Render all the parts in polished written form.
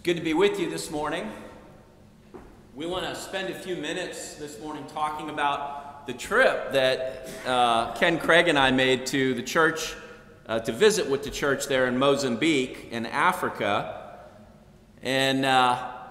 It's good to be with you this morning. We want to spend a few minutes this morning talking about the trip that Ken Craig and I made to the church, to visit with the church there in Mozambique in Africa. And I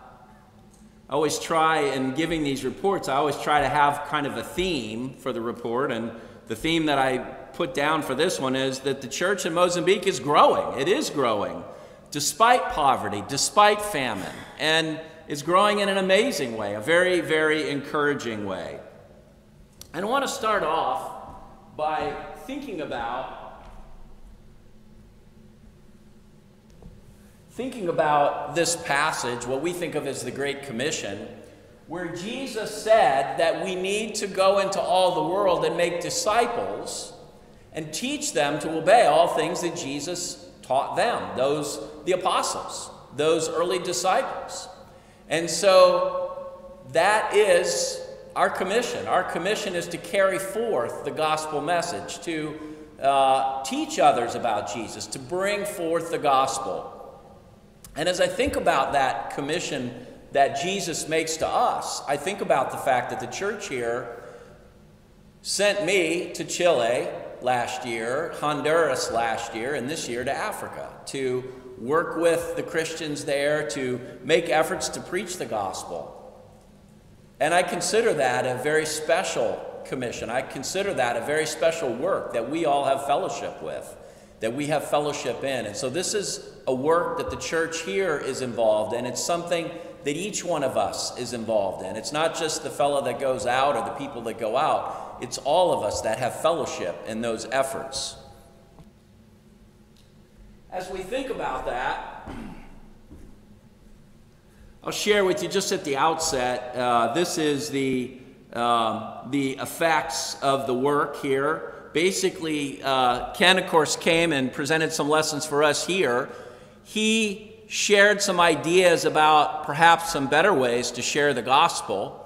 always try, in giving these reports, I always try to have kind of a theme for the report. And the theme that I put down for this one is that the church in Mozambique is growing. It is growing. Despite poverty, despite famine, and it's growing in an amazing way, a very, very encouraging way. And I want to start off by thinking about this passage, what we think of as the Great Commission, where Jesus said that we need to go into all the world and make disciples and teach them to obey all things that Jesus taught them, the apostles, those early disciples. And so that is our commission. Our commission is to carry forth the gospel message, to teach others about Jesus, to bring forth the gospel. And as I think about that commission that Jesus makes to us, I think about the fact that the church here sent me to Chile last year, Honduras last year, and this year to Africa to work with the Christians there, to make efforts to preach the gospel. And I consider that a very special commission. I consider that a very special work that we all have fellowship with, that we have fellowship in. And so this is a work that the church here is involved in. It's something that each one of us is involved in. It's not just the fellow that goes out or the people that go out. It's all of us that have fellowship in those efforts. As we think about that, I'll share with you just at the outset, this is the effects of the work here. Basically, Ken, of course, came and presented some lessons for us here. He shared some ideas about perhaps some better ways to share the gospel.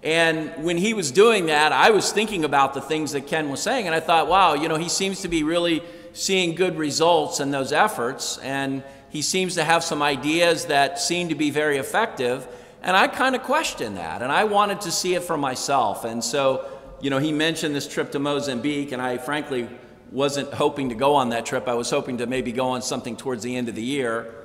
And when he was doing that, I was thinking about the things that Ken was saying, and I thought, wow, he seems to be really seeing good results in those efforts, and he seems to have some ideas that seem to be very effective, and I kind of questioned that, and I wanted to see it for myself. And so, he mentioned this trip to Mozambique, and I frankly wasn't hoping to go on that trip. I was hoping to maybe go on something towards the end of the year,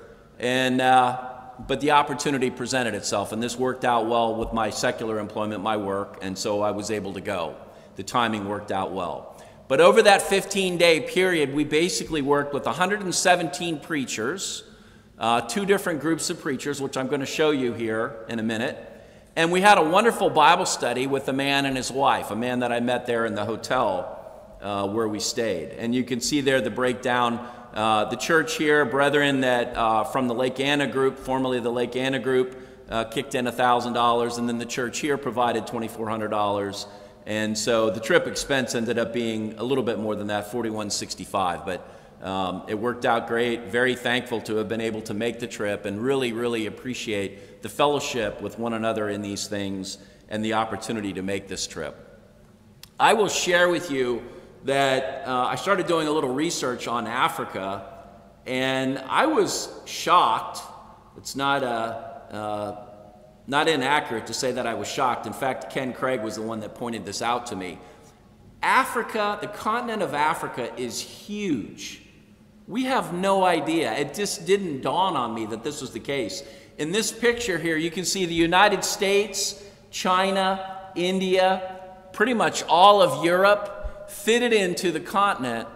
but the opportunity presented itself, and this worked out well with my secular employment, my work, and so I was able to go. The timing worked out well. But over that 15-day period, we basically worked with 117 preachers, two different groups of preachers, which I'm going to show you here in a minute. And we had a wonderful Bible study with a man and his wife, a man that I met there in the hotel where we stayed. And you can see there the breakdown. The church here, brethren that from the Lake Anna group, formerly the Lake Anna group, kicked in $1,000, and then the church here provided $2,400. And so the trip expense ended up being a little bit more than that, $4,165. But it worked out great. Very thankful to have been able to make the trip, and really, really appreciate the fellowship with one another in these things and the opportunity to make this trip. I will share with you that I started doing a little research on Africa, and I was shocked. It's not inaccurate to say that I was shocked. In fact, Ken Craig was the one that pointed this out to me. Africa, the continent of Africa, is huge. We have no idea. It just didn't dawn on me that this was the case. In this picture here, you can see the United States, China, India, pretty much all of Europe, fitted into the continent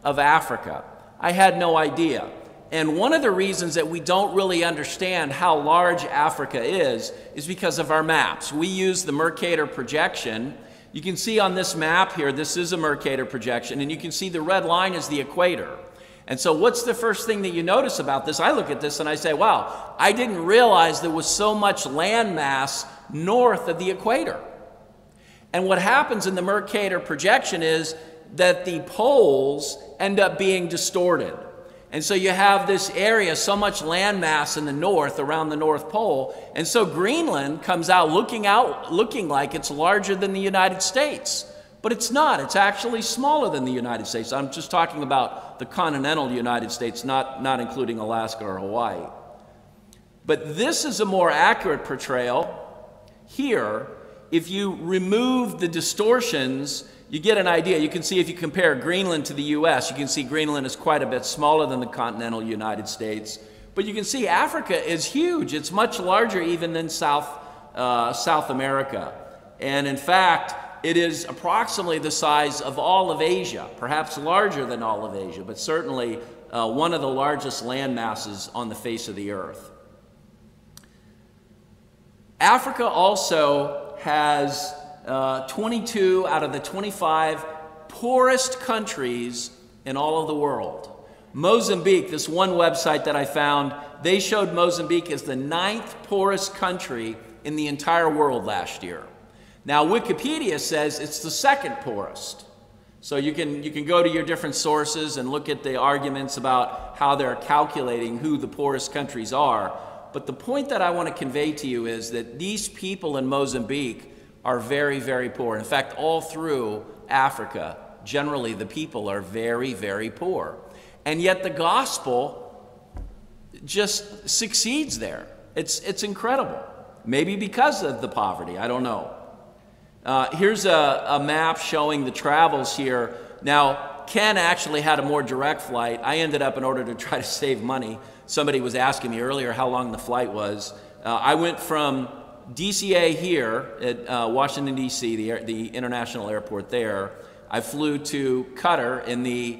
of Africa. I had no idea. And one of the reasons that we don't really understand how large Africa is because of our maps. We use the Mercator projection. You can see on this map here, this is a Mercator projection, and you can see the red line is the equator. And so what's the first thing that you notice about this? I look at this and I say, wow, I didn't realize there was so much land mass north of the equator. And what happens in the Mercator projection is that the poles end up being distorted. And so you have this area, so much land mass in the north around the North Pole. And so Greenland comes out looking like it's larger than the United States. But it's not. It's actually smaller than the United States. I'm just talking about the continental United States, not including Alaska or Hawaii. But this is a more accurate portrayal. Here, if you remove the distortions, you get an idea. You can see if you compare Greenland to the US, you can see Greenland is quite a bit smaller than the continental United States. But you can see Africa is huge. It's much larger even than South America. And in fact, it is approximately the size of all of Asia, perhaps larger than all of Asia, but certainly one of the largest land masses on the face of the earth. Africa also has 22 out of the 25 poorest countries in all of the world. Mozambique, this one website that I found, they showed Mozambique as the 9th poorest country in the entire world last year. Now, Wikipedia says it's the 2nd poorest. So you can go to your different sources and look at the arguments about how they're calculating who the poorest countries are. But the point that I want to convey to you is that these people in Mozambique are very, very poor. In fact, all through Africa, generally the people are very, very poor. And yet the gospel just succeeds there. It's incredible. Maybe because of the poverty, I don't know. Here's a map showing the travels here. Now, Ken actually had a more direct flight. I ended up, in order to try to save money, somebody was asking me earlier how long the flight was. I went from DCA here at Washington, D.C., the international airport there. I flew to Qatar in the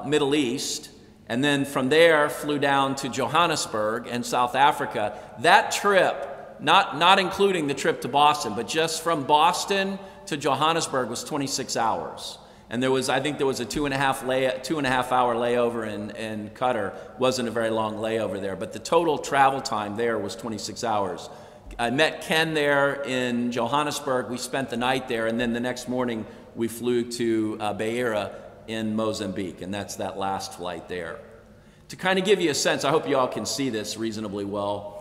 Middle East, and then from there flew down to Johannesburg in South Africa. That trip, not including the trip to Boston, but just from Boston to Johannesburg was 26 hours. And I think there was a 2.5 hour layover in Qatar. Wasn't a very long layover there, but the total travel time there was 26 hours. I met Ken there in Johannesburg. We spent the night there, and then the next morning we flew to Beira in Mozambique, and that's that last flight there. To kind of give you a sense, I hope you all can see this reasonably well.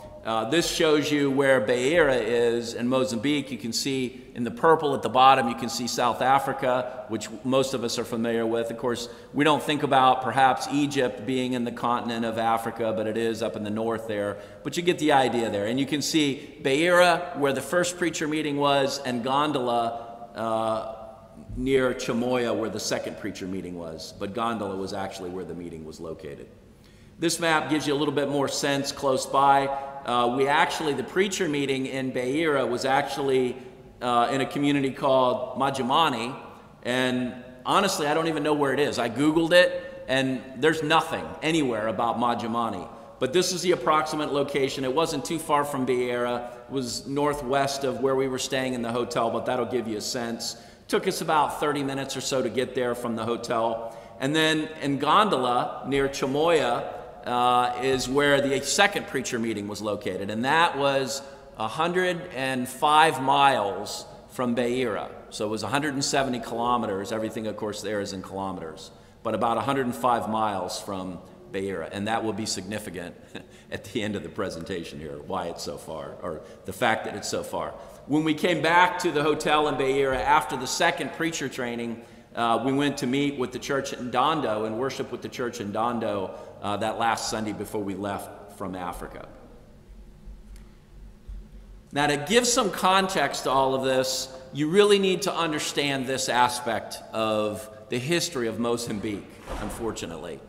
This shows you where Beira is in Mozambique. You can see in the purple at the bottom, you can see South Africa, which most of us are familiar with. Of course, we don't think about perhaps Egypt being in the continent of Africa, but it is up in the north there. But you get the idea there. And you can see Beira, where the first preacher meeting was, and Gondola near Chimoio, where the second preacher meeting was. But Gondola was actually where the meeting was located. This map gives you a little bit more sense close by. The preacher meeting in Beira was actually in a community called Majimani, and honestly, I don't even know where it is. I Googled it, and there's nothing anywhere about Majimani. But this is the approximate location. It wasn't too far from Beira. It was northwest of where we were staying in the hotel, but that'll give you a sense. It took us about 30 minutes or so to get there from the hotel. And then in Gondola, near Chimoio, is where the second preacher meeting was located, and that was 105 miles from Beira. So it was 170 kilometers. Everything, of course, there is in kilometers, but about 105 miles from Beira, and that will be significant at the end of the presentation here, why it's so far, or the fact that it's so far. When we came back to the hotel in Beira after the second preacher training, we went to meet with the church in Ndondo and worship with the church in Ndondo that last Sunday before we left from Africa. Now, to give some context to all of this, you really need to understand this aspect of the history of Mozambique, unfortunately.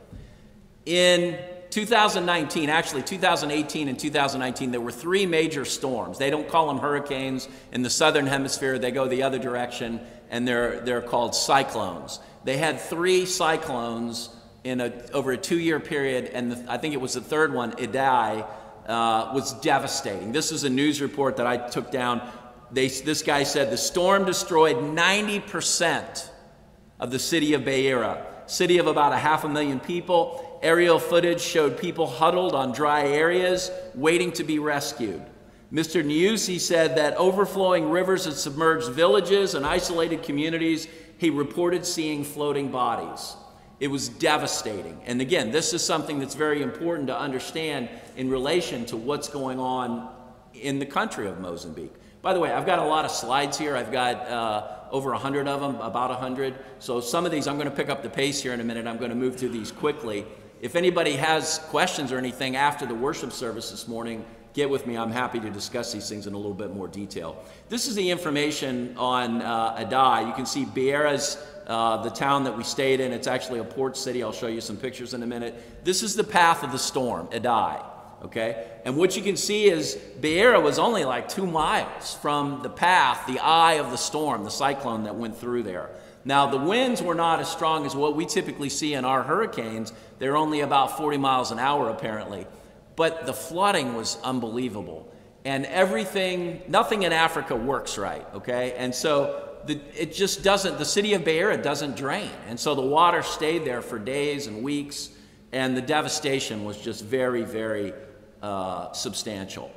In 2019, actually 2018 and 2019, there were 3 major storms. They don't call them hurricanes. In the southern hemisphere, they go the other direction, and they're called cyclones. They had 3 cyclones over a 2-year period, and I think it was the third one, Idai, was devastating. This is a news report that I took down. This guy said the storm destroyed 90% of the city of Beira, city of about 500,000 people. Aerial footage showed people huddled on dry areas, waiting to be rescued. Mr. Nyusi said that overflowing rivers had submerged villages and isolated communities. He reported seeing floating bodies. It was devastating. And again, this is something that's very important to understand in relation to what's going on in the country of Mozambique. By the way, I've got a lot of slides here. I've got over 100 of them, about 100. So some of these, I'm going to pick up the pace here in a minute. I'm going to move through these quickly. if anybody has questions or anything after the worship service this morning, get with me. I'm happy to discuss these things in a little bit more detail. This is the information on Adai. You can see Beera's the town that we stayed in. It's actually a port city. I'll show you some pictures in a minute. This is the path of the storm, Adai. Okay, and what you can see is Beera was only like 2 miles from the path, the eye of the storm, the cyclone that went through there. Now, the winds were not as strong as what we typically see in our hurricanes. They're only about 40 miles an hour, apparently. But the flooding was unbelievable. And nothing in Africa works right, okay? And so it just doesn't, the city of Beera doesn't drain. And so the water stayed there for days and weeks, and the devastation was just very, very substantial.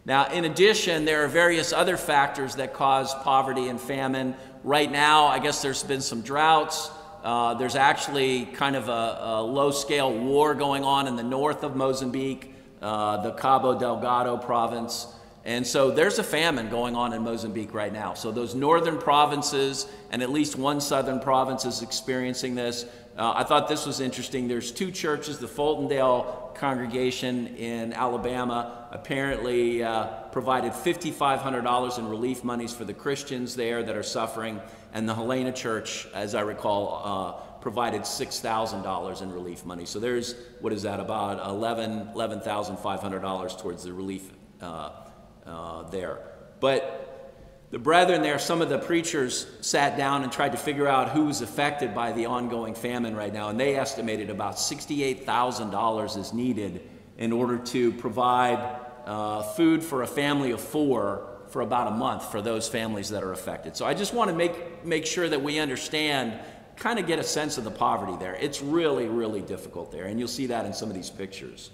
Now, in addition, there are various other factors that cause poverty and famine. Right now, I guess there's been some droughts. There's actually kind of a low-scale war going on in the north of Mozambique, the Cabo Delgado province. And so there's a famine going on in Mozambique right now. So those northern provinces and at least one southern province is experiencing this. I thought this was interesting. There's 2 churches, the Fultondale congregation in Alabama apparently provided $5,500 in relief monies for the Christians there that are suffering, and the Helena Church, as I recall, provided $6,000 in relief money. So there's, what is that, about $11,500 towards the relief there. But the brethren there, some of the preachers sat down and tried to figure out who was affected by the ongoing famine right now, and they estimated about $68,000 is needed in order to provide food for a family of 4 for about a month for those families that are affected. So I just want to make sure that we understand, kind of get a sense of the poverty there. It's really, really difficult there, and you'll see that in some of these pictures.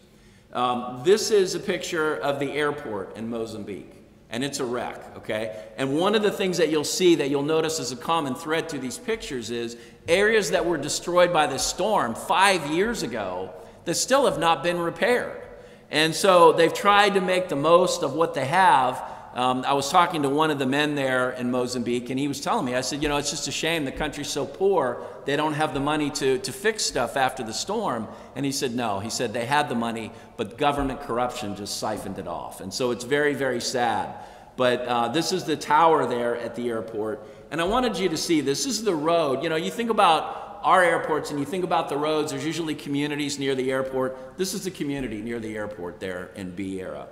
This is a picture of the airport in Mozambique. And it's a wreck, okay? And one of the things that you'll see, that you'll notice as a common thread to these pictures, is areas that were destroyed by this storm 5 years ago that still have not been repaired. And so they've tried to make the most of what they have. I was talking to one of the men there in Mozambique, and he was telling me, I said, you know, it's just a shame the country's so poor, they don't have the money to fix stuff after the storm. And he said, no. He said they had the money, but government corruption just siphoned it off. And so it's very, very sad. But this is the tower there at the airport. And I wanted you to see, this is the road. You know, you think about our airports and you think about the roads, there's usually communities near the airport. This is the community near the airport there in Beera.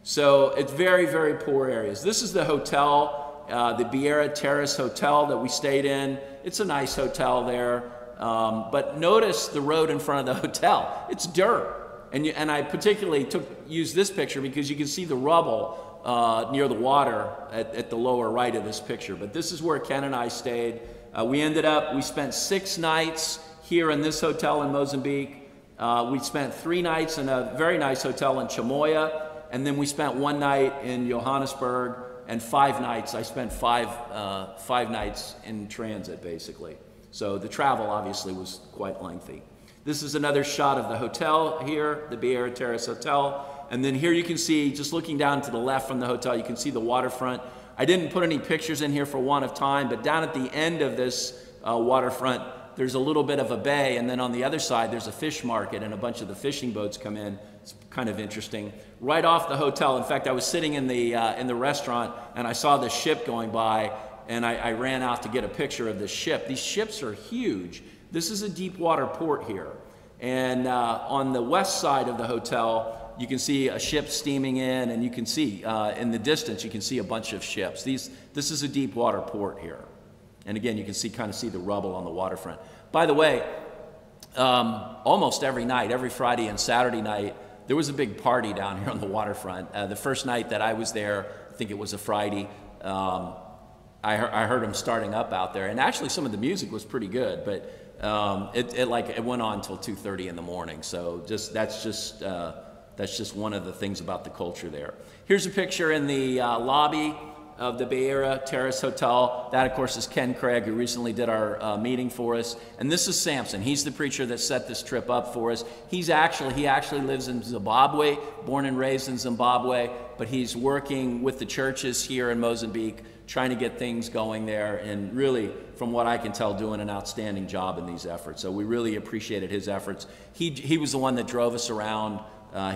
So it's very, very poor areas. This is the hotel, the Beera Terrace Hotel that we stayed in. It's a nice hotel there. But notice the road in front of the hotel. It's dirt. And I particularly used this picture because you can see the rubble near the water at the lower right of this picture. But this is where Ken and I stayed. We spent 6 nights here in this hotel in Mozambique. We spent 3 nights in a very nice hotel in Chimoia. And then we spent 1 night in Johannesburg, and 5 nights. I spent five nights in transit, basically. So the travel obviously was quite lengthy. This is another shot of the hotel here, the Beera Terrace Hotel. And then here you can see, just looking down to the left from the hotel, you can see the waterfront. I didn't put any pictures in here for want of time, but down at the end of this waterfront, there's a little bit of a bay, and then on the other side, there's a fish market, and a bunch of the fishing boats come in. It's kind of interesting. Right off the hotel, in fact, I was sitting in the restaurant, and I saw this ship going by, and I ran out to get a picture of this ship. These ships are huge. This is a deep water port here. And on the west side of the hotel, you can see a ship steaming in, and you can see, in the distance, you can see a bunch of ships. This is a deep water port here. And again, you can kind of see the rubble on the waterfront. By the way, almost every night, every Friday and Saturday night, there was a big party down here on the waterfront. The first night that I was there, I think it was a Friday, I heard them starting up out there. And actually some of the music was pretty good, but it went on until 2:30 in the morning. So that's just one of the things about the culture there. Here's a picture in the lobby of the Beira Terrace Hotel. That, of course, is Ken Craig, who recently did our meeting for us. And this is Samson. He's the preacher that set this trip up for us. He actually lives in Zimbabwe, born and raised in Zimbabwe, but he's working with the churches here in Mozambique, trying to get things going there, and really, from what I can tell, doing an outstanding job in these efforts. So we really appreciated his efforts. He was the one that drove us around.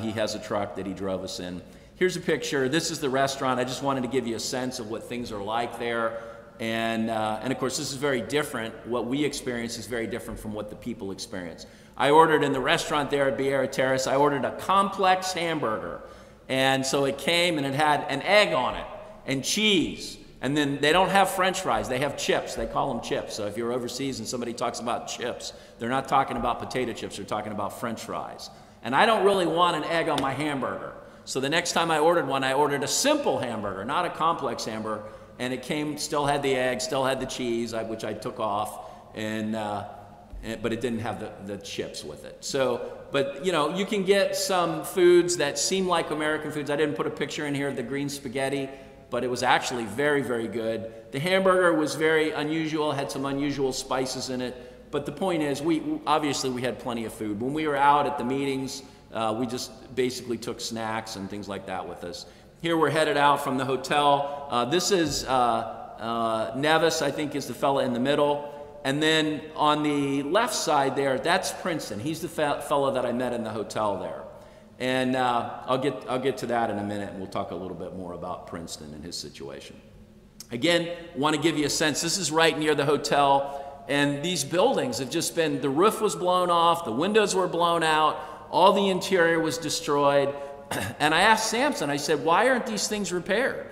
He has a truck that he drove us in. Here's a picture. This is the restaurant. I just wanted to give you a sense of what things are like there. And of course, this is very different. What we experience is very different from what the people experience. I ordered in the restaurant there at Beira Terrace, I ordered a complex hamburger. And so it came and it had an egg on it and cheese. And then they don't have French fries, they have chips. They call them chips. So if you're overseas and somebody talks about chips, they're not talking about potato chips, they're talking about French fries. And I don't really want an egg on my hamburger. So the next time I ordered one, I ordered a simple hamburger, not a complex hamburger. And it came, still had the egg, still had the cheese, which I took off, but it didn't have the chips with it. So, but you know, you can get some foods that seem like American foods. I didn't put a picture in here of the green spaghetti, but it was actually very, very good. The hamburger was very unusual, had some unusual spices in it. But the point is, obviously we had plenty of food. When we were out at the meetings, we just basically took snacks and things like that with us. Here we're headed out from the hotel. This is Nevis, I think, is the fella in the middle. And then on the left side there, that's Princeton. He's the fellow that I met in the hotel there. And I'll get to that in a minute, and we'll talk a little bit more about Princeton and his situation. Again, want to give you a sense. This is right near the hotel, and these buildings have just been, the roof was blown off, the windows were blown out, all the interior was destroyed. And I asked Samson, I said, why aren't these things repaired?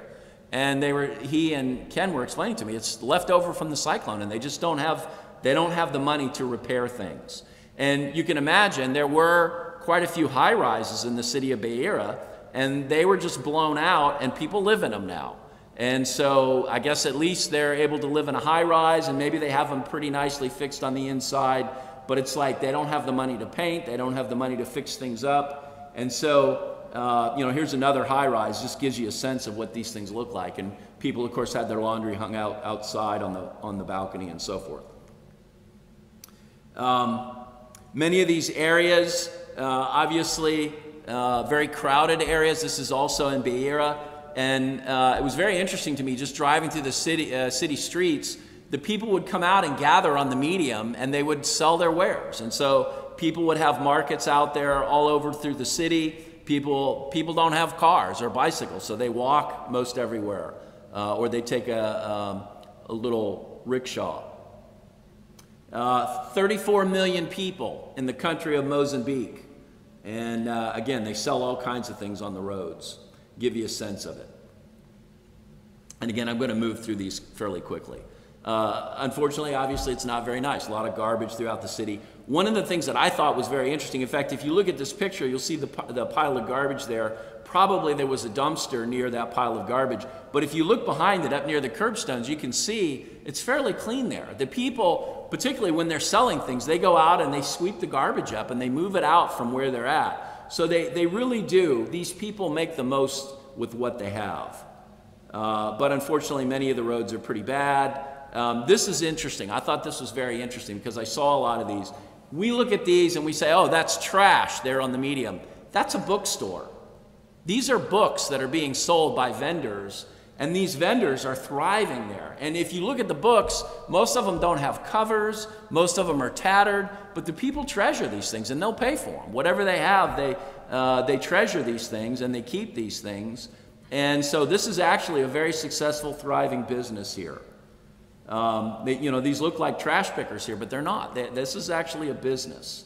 And he and Ken were explaining to me, it's left over from the cyclone, and they just don't have the money to repair things. And you can imagine there were quite a few high-rises in the city of Beira, and they were just blown out, and people live in them now. And so I guess at least they're able to live in a high-rise, and maybe they have them pretty nicely fixed on the inside, but it's like they don't have the money to paint, they don't have the money to fix things up. And so, you know, here's another high-rise, just gives you a sense of what these things look like. And people, of course, had their laundry hung out outside on the balcony and so forth. Many of these areas, obviously, very crowded areas. This is also in Beira. And it was very interesting to me, just driving through the city streets, the people would come out and gather on the medium, and they would sell their wares. And so people would have markets out there all over through the city. People don't have cars or bicycles, so they walk most everywhere, or they take a little rickshaw. 34 million people in the country of Mozambique. And again, they sell all kinds of things on the roads. Give you a sense of it. And again, I'm going to move through these fairly quickly. Unfortunately, obviously, it's not very nice. A lot of garbage throughout the city. One of the things that I thought was very interesting, in fact, if you look at this picture, you'll see the pile of garbage there. Probably there was a dumpster near that pile of garbage. But if you look behind it, up near the curbstones, you can see it's fairly clean there. The people, particularly when they're selling things, they go out and they sweep the garbage up and they move it out from where they're at. So they really do. These people make the most with what they have. But unfortunately, many of the roads are pretty bad. This is interesting. I thought this was very interesting because I saw a lot of these. We look at these and we say, oh, that's trash there on the medium. That's a bookstore. These are books that are being sold by vendors, and these vendors are thriving there. And if you look at the books, most of them don't have covers, most of them are tattered, but the people treasure these things and they'll pay for them. Whatever they have, they treasure these things and they keep these things. And so this is actually a very successful, thriving business here. You know, these look like trash pickers here, but they're not. This is actually a business.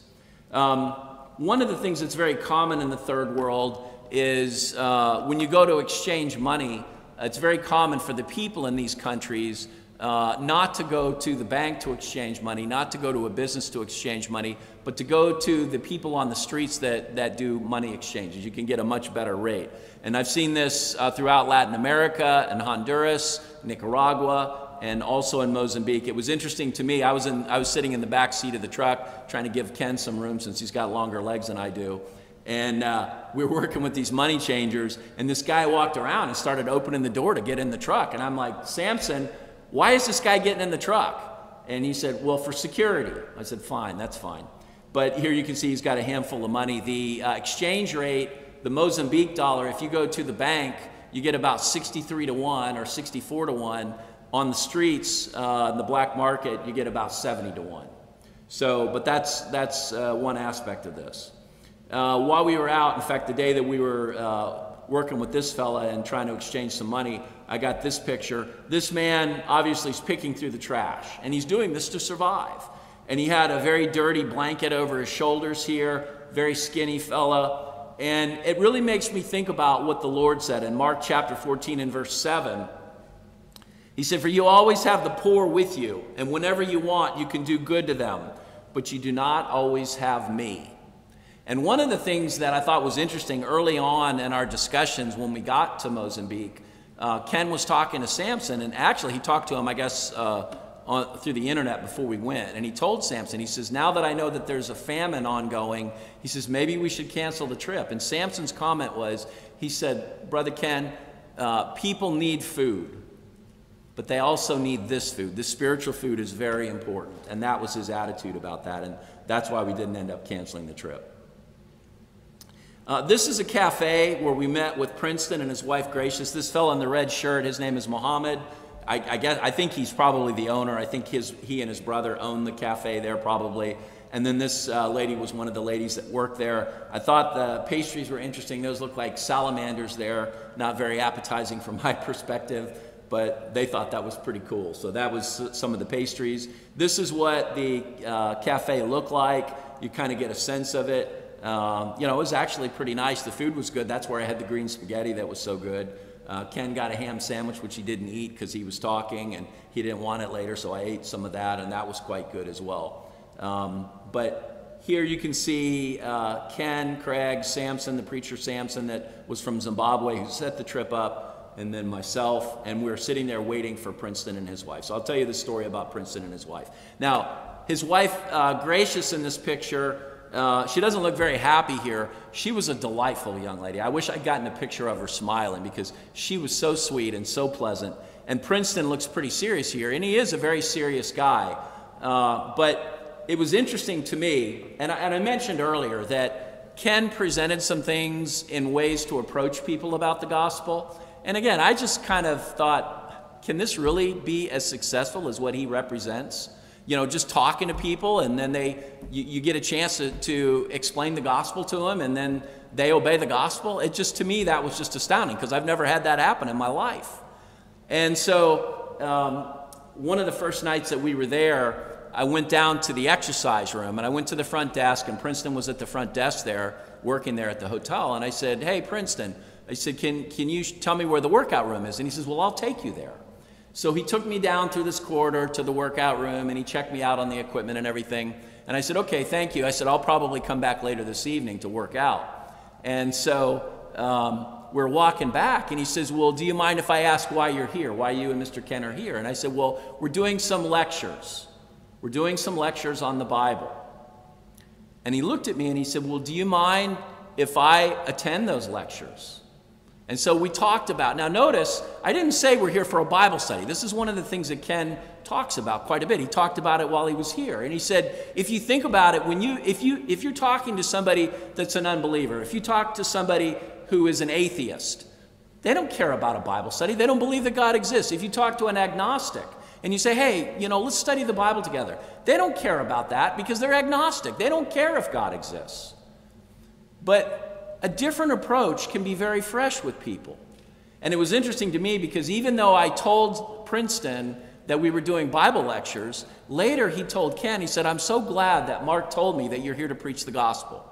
One of the things that's very common in the third world is when you go to exchange money, it's very common for the people in these countries not to go to the bank to exchange money, not to go to a business to exchange money, but to go to the people on the streets that do money exchanges. You can get a much better rate. And I've seen this throughout Latin America and Honduras, Nicaragua, and also in Mozambique. It was interesting to me. I was sitting in the back seat of the truck trying to give Ken some room since he's got longer legs than I do. And we were working with these money changers, and this guy walked around and started opening the door to get in the truck. And I'm like, Samson, why is this guy getting in the truck? And he said, well, for security. I said, fine, that's fine. But here you can see he's got a handful of money. The exchange rate, the Mozambique dollar, if you go to the bank, you get about 63 to 1 or 64 to 1. On the streets, in the black market, you get about 70 to 1. So, but that's one aspect of this. While we were out, in fact, the day that we were working with this fella and trying to exchange some money, I got this picture. This man obviously is picking through the trash, and he's doing this to survive. And he had a very dirty blanket over his shoulders here, very skinny fella. And it really makes me think about what the Lord said in Mark chapter 14 and verse 7. He said, for you always have the poor with you, and whenever you want, you can do good to them, but you do not always have me. And one of the things that I thought was interesting early on in our discussions when we got to Mozambique, Ken was talking to Samson, and actually he talked to him, I guess, through the internet before we went. And he told Samson, he says, now that I know that there's a famine ongoing, he says, maybe we should cancel the trip. And Samson's comment was, he said, Brother Ken, people need food, but they also need this food. This spiritual food is very important. And that was his attitude about that. And that's why we didn't end up canceling the trip. This is a cafe where we met with Princeton and his wife Gracious. This fellow in the red shirt, his name is Mohammed. I think he's probably the owner. I think he and his brother own the cafe there probably. And then this lady was one of the ladies that worked there. I thought the pastries were interesting. Those looked like salamanders there. Not very appetizing from my perspective, but they thought that was pretty cool. So that was some of the pastries. This is what the cafe looked like. You kind of get a sense of it. You know, it was actually pretty nice. The food was good. That's where I had the green spaghetti that was so good. Ken got a ham sandwich, which he didn't eat because he was talking and he didn't want it later, so I ate some of that, and that was quite good as well. But here you can see Ken, Craig, Samson, the preacher Samson that was from Zimbabwe who set the trip up, and then myself, and we were sitting there waiting for Princeton and his wife. So I'll tell you the story about Princeton and his wife. Now, his wife, Gracious in this picture, she doesn't look very happy here. She was a delightful young lady. I wish I'd gotten a picture of her smiling because she was so sweet and so pleasant. And Princeton looks pretty serious here, and he is a very serious guy. But it was interesting to me, and I mentioned earlier that Ken presented some things in ways to approach people about the gospel. And again, I just kind of thought, can this really be as successful as what he represents? You know, just talking to people, and then you get a chance to explain the gospel to them, and then they obey the gospel. It just, to me, that was just astounding because I've never had that happen in my life. And so one of the first nights that we were there, I went down to the exercise room, and I went to the front desk, and Princeton was at the front desk there, working there at the hotel, and I said, hey, Princeton, I said, can you tell me where the workout room is? And he says, well, I'll take you there. So he took me down through this corridor to the workout room, and he checked me out on the equipment and everything. And I said, okay, thank you. I said, I'll probably come back later this evening to work out. And so we're walking back, and he says, well, do you mind if I ask why you're here, why you and Mr. Ken are here? And I said, well, we're doing some lectures. We're doing some lectures on the Bible. And he looked at me, and he said, well, do you mind if I attend those lectures? And so we talked about, now notice, I didn't say we're here for a Bible study. This is one of the things that Ken talks about quite a bit. He talked about it while he was here. And he said, if you think about it, if you're talking to somebody that's an unbeliever, if you talk to somebody who is an atheist, they don't care about a Bible study. They don't believe that God exists. If you talk to an agnostic and you say, hey, you know, let's study the Bible together, they don't care about that because they're agnostic. They don't care if God exists. But a different approach can be very fresh with people. And it was interesting to me because even though I told Princeton that we were doing Bible lectures, later he told Ken, he said, I'm so glad that Mark told me that you're here to preach the gospel.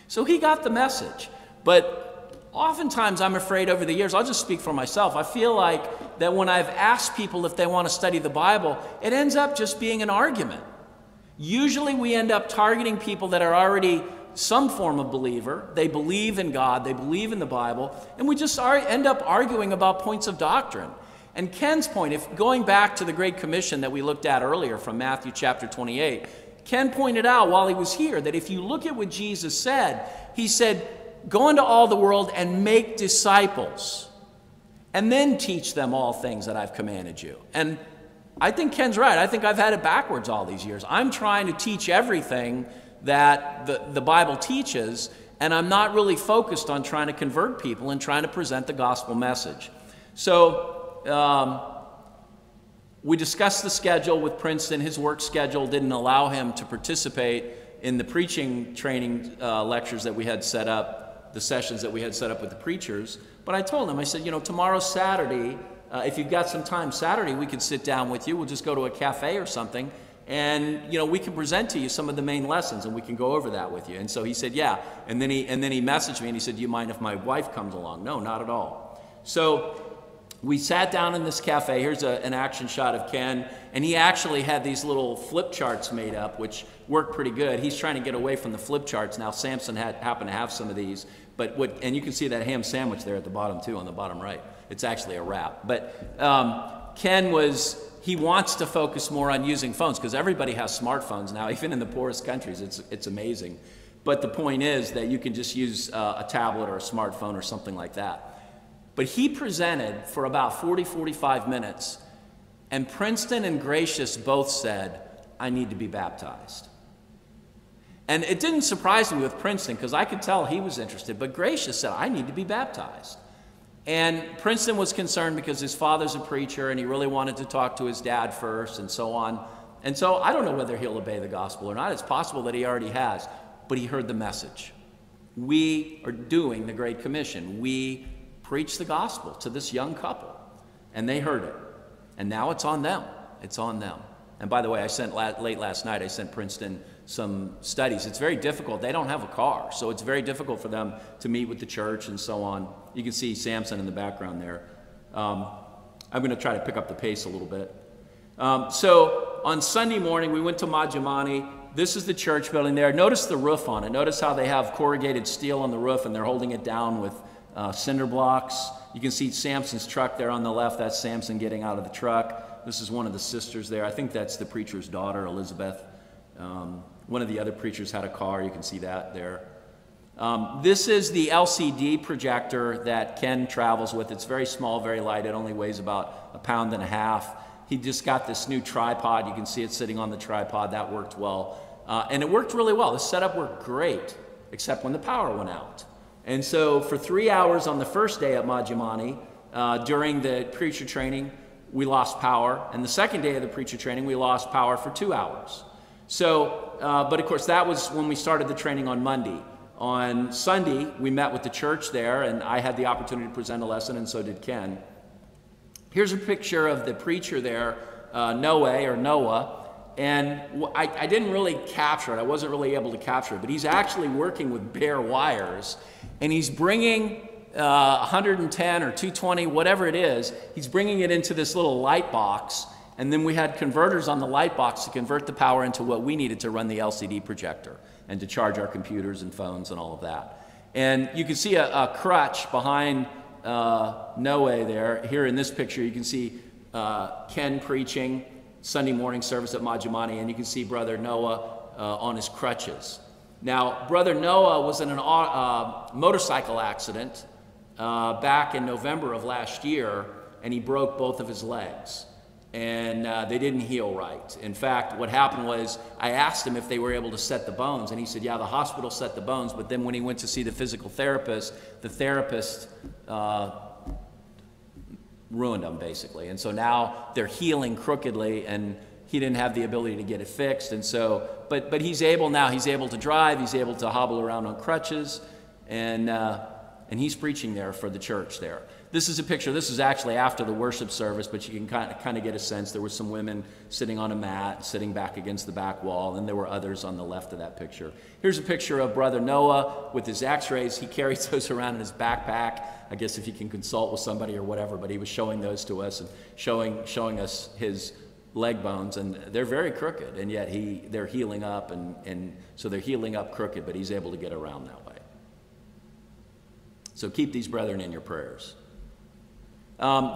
So he got the message. But oftentimes I'm afraid over the years, I'll just speak for myself, I feel like that when I've asked people if they want to study the Bible, it ends up just being an argument. Usually we end up targeting people that are already some form of believer. They believe in God, they believe in the Bible, and we just end up arguing about points of doctrine. And Ken's point, if going back to the Great Commission that we looked at earlier from Matthew chapter 28, Ken pointed out while he was here that if you look at what Jesus said, he said, go into all the world and make disciples, and then teach them all things that I've commanded you. And I think Ken's right. I think I've had it backwards all these years. I'm trying to teach everything that the Bible teaches, and I'm not really focused on trying to convert people and trying to present the gospel message. So we discussed the schedule with Princeton. His work schedule didn't allow him to participate in the preaching training lectures that we had set up, the sessions that we had set up with the preachers. But I told him, I said, tomorrow's Saturday. If you've got some time Saturday, we could sit down with you. We'll just go to a cafe or something, and we can present to you some of the main lessons, and we can go over that with you. And so he said, yeah. And then he messaged me, and he said, do you mind if my wife comes along? No, not at all. So we sat down in this cafe. Here's an action shot of Ken, and he actually had these little flip charts made up, which worked pretty good. He's trying to get away from the flip charts. Now, Samson happened to have some of these, and you can see that ham sandwich there at the bottom too, on the bottom right. It's actually a wrap. But Ken he wants to focus more on using phones, because everybody has smartphones now, even in the poorest countries. It's amazing. But the point is that you can just use a tablet or a smartphone or something like that. But he presented for about 45 minutes, and Princeton and Gracious both said, I need to be baptized. And it didn't surprise me with Princeton, because I could tell he was interested, but Gracious said, I need to be baptized. And Princeton was concerned because his father's a preacher, and he really wanted to talk to his dad first, and so on. And so I don't know whether he'll obey the gospel or not. It's possible that he already has, but he heard the message. We are doing the Great Commission. We preach the gospel to this young couple, and they heard it. And now it's on them. It's on them. And by the way, I sent late last night, I sent Princeton some studies. It's very difficult. They don't have a car, so it's very difficult for them to meet with the church and so on. You can see Samson in the background there. I'm going to try to pick up the pace a little bit. So on Sunday morning, we went to Majumani. This is the church building there. Notice the roof on it. Notice how they have corrugated steel on the roof, and they're holding it down with cinder blocks. You can see Samson's truck there on the left. That's Samson getting out of the truck. This is one of the sisters there. I think that's the preacher's daughter, Elizabeth. One of the other preachers had a car. You can see that there. This is the LCD projector that Ken travels with. It's very small, very light. It only weighs about 1.5 pounds. He just got this new tripod. You can see it sitting on the tripod. That worked well. And it worked really well. The setup worked great, except when the power went out. And so for 3 hours on the first day at Majumani, during the preacher training, we lost power. And the second day of the preacher training, we lost power for 2 hours. So, but of course, that was when we started the training on Monday. On Sunday, we met with the church there, and I had the opportunity to present a lesson, and so did Ken. Here's a picture of the preacher there, Noah, and I didn't really capture it. I wasn't really able to capture it, but he's actually working with bare wires, and he's bringing 110 or 220, whatever it is, he's bringing it into this little light box, and then we had converters on the light box to convert the power into what we needed to run the LCD projector and to charge our computers and phones and all of that. And you can see a crutch behind Noe there. Here in this picture, you can see Ken preaching Sunday morning service at Majumani, and you can see Brother Noah on his crutches. Now, Brother Noah was in a motorcycle accident back in November of last year, and he broke both of his legs. And they didn't heal right. In fact, what happened was I asked him if they were able to set the bones, and he said, yeah, the hospital set the bones, but then when he went to see the physical therapist, the therapist ruined them, basically. And so now they're healing crookedly, and he didn't have the ability to get it fixed. And so, but he's able now, he's able to drive, he's able to hobble around on crutches, and he's preaching there for the church there. This is a picture. This is actually after the worship service, but you can kind of get a sense. There were some women sitting on a mat, sitting back against the back wall, and there were others on the left of that picture. Here's a picture of Brother Noah with his x-rays. He carries those around in his backpack. I guess if he can consult with somebody or whatever, but he was showing those to us and showing us his leg bones, and they're very crooked, and yet they're healing up, and so they're healing up crooked, but he's able to get around that way. So keep these brethren in your prayers.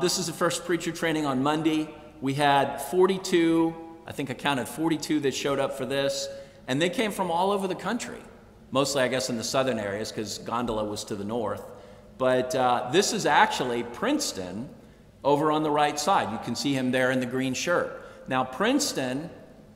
This is the first preacher training on Monday. We had 42, I think I counted 42 that showed up for this, and they came from all over the country. mostly I guess in the southern areas because Gondola was to the north. But this is actually Princeton over on the right side. You can see him there in the green shirt. Now Princeton,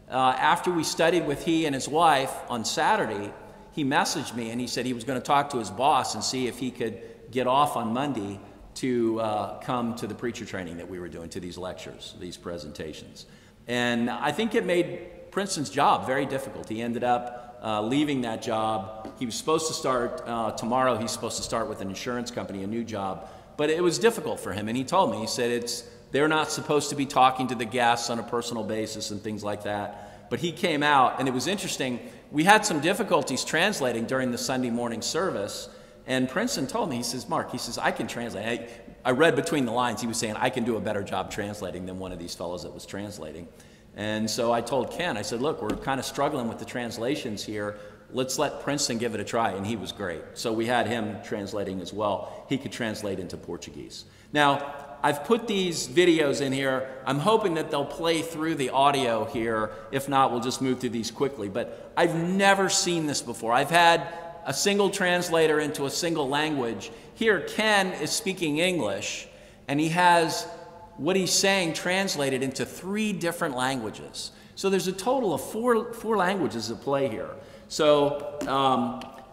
after we studied with he and his wife on Saturday, he messaged me and he said he was going to talk to his boss and see if he could get off on Monday to come to the preacher training that we were doing, to these lectures, these presentations. And I think it made Princeton's job very difficult. He ended up leaving that job. He was supposed to start tomorrow. He's supposed to start with an insurance company, a new job. But it was difficult for him. And he told me, he said, they're not supposed to be talking to the guests on a personal basis and things like that. But he came out, and it was interesting. We had some difficulties translating during the Sunday morning service. And Princeton told me, he says, Mark, he says, I can translate. I read between the lines. He was saying, I can do a better job translating than one of these fellows that was translating. And so I told Ken, I said, look, we're kind of struggling with the translations here. Let's let Princeton give it a try. And he was great. So we had him translating as well. He could translate into Portuguese. Now, I've put these videos in here. I'm hoping that they'll play through the audio here. If not, we'll just move through these quickly. But I've never seen this before. I've had a single translator into a single language. Here, Ken is speaking English, and he has what he's saying translated into 3 different languages. So there's a total of four languages at play here. So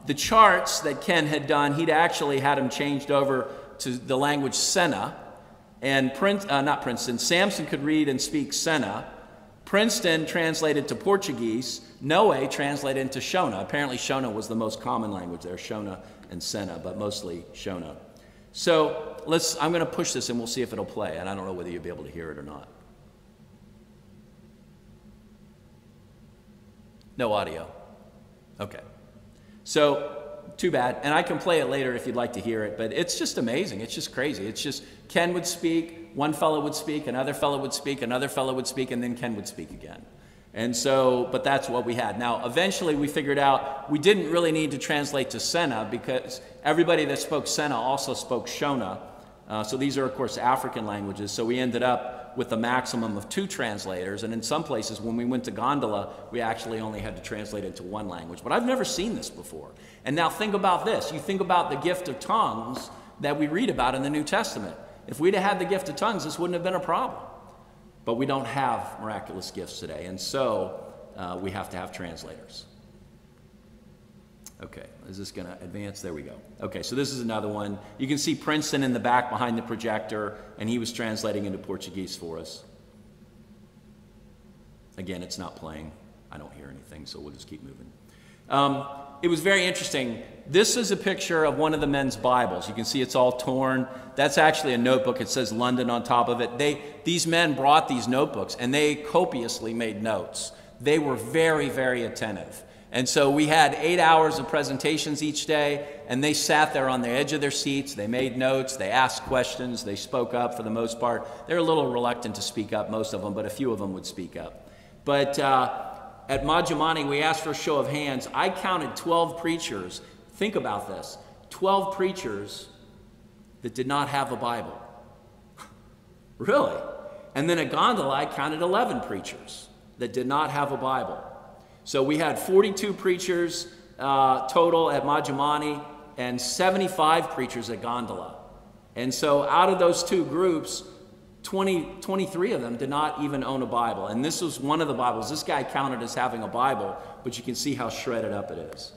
the charts that Ken had done, he'd actually had them changed over to the language Sena, and Samson could read and speak Sena. Princeton translated to Portuguese. Noe translated into Shona. Apparently Shona was the most common language there, Shona and Sena, but mostly Shona. So I'm going to push this and we'll see if it'll play, and I don't know whether you'll be able to hear it or not. No audio. Okay. So too bad. And I can play it later if you'd like to hear it, but it's just amazing. It's just crazy. It's just Ken would speak, one fellow would speak, another fellow would speak, another fellow would speak, and then Ken would speak again. And so, but that's what we had. Now, eventually we figured out we didn't really need to translate to Sena because everybody that spoke Sena also spoke Shona. So these are, of course, African languages. So we ended up with a maximum of 2 translators. And in some places, when we went to Gondola, we actually only had to translate into 1 language. But I've never seen this before. And now think about this. You think about the gift of tongues that we read about in the New Testament. If we'd have had the gift of tongues, this wouldn't have been a problem. But we don't have miraculous gifts today. And so we have to have translators. Okay, is this going to advance? There we go. Okay, so this is another one. You can see Princeton in the back behind the projector, and he was translating into Portuguese for us. Again, it's not playing. I don't hear anything, so we'll just keep moving. It was very interesting. This is a picture of one of the men's Bibles. You can see it's all torn. That's actually a notebook. It says London on top of it. These men brought these notebooks, and they copiously made notes. They were very, very attentive. And so we had 8 hours of presentations each day, and they sat there on the edge of their seats. They made notes. They asked questions. They spoke up for the most part. They're a little reluctant to speak up, most of them, but a few of them would speak up. But at Majumani, we asked for a show of hands. I counted 12 preachers. Think about this. 12 preachers that did not have a Bible. Really? And then at Gondola, I counted 11 preachers that did not have a Bible. So we had 42 preachers total at Majumani and 75 preachers at Gondola. And so out of those 2 groups, 23 of them did not even own a Bible. And this was one of the Bibles. This guy counted as having a Bible, but you can see how shredded up it is.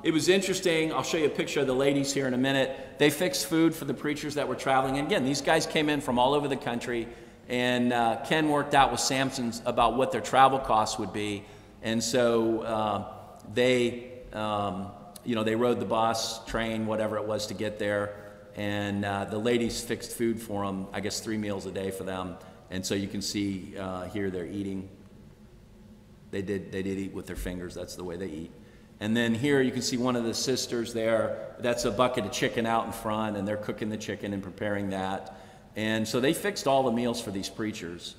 It was interesting. I'll show you a picture of the ladies here in a minute. They fixed food for the preachers that were traveling. And again, these guys came in from all over the country, and Ken worked out with Samson about what their travel costs would be. And so they rode the bus, train, whatever it was to get there. And the ladies fixed food for them, I guess 3 meals a day for them. And so you can see here they're eating. They did eat with their fingers. That's the way they eat. And then here you can see one of the sisters there. That's a bucket of chicken out in front, and they're cooking the chicken and preparing that. And so they fixed all the meals for these preachers.